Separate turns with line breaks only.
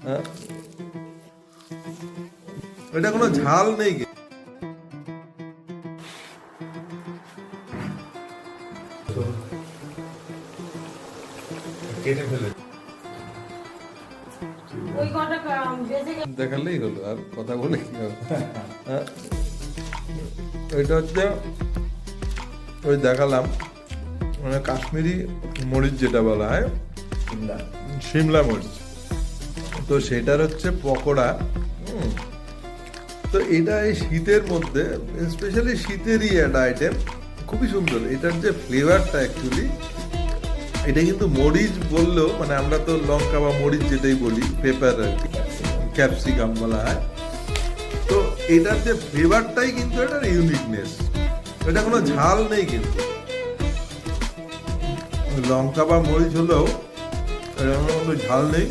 হ্যাঁ, এটা কোনো ঝাল নেই। দেখালেই হলো, আর কথা বলে কি হবে। হ্যাঁ, ওইটা হচ্ছে ওই দেখালাম মানে কাশ্মীরি মরিচ যেটা বলা হয়, শিমলা মরিচ, তো সেটার হচ্ছে পকোড়া। তো এটা এই শীতের মধ্যে, স্পেশালি শীতেরই একটা আইটেম, খুবই সুন্দর। এটার যে ফ্লেভারটা অ্যাকচুয়ালি, এটা কিন্তু মরিচ বললেও মানে আমরা তো লঙ্কা বা মরিচ যেটাই বলি, পেপার আর কি, ক্যাপসিকাম বলা হয়। তো এটার যে ফ্লেভারটাই কিন্তু এটার ইউনিকনেস, এটা কোনো ঝাল নেই কিন্তু, লঙ্কা বা মরিচ হলেও এটার কোনো ঝাল নেই।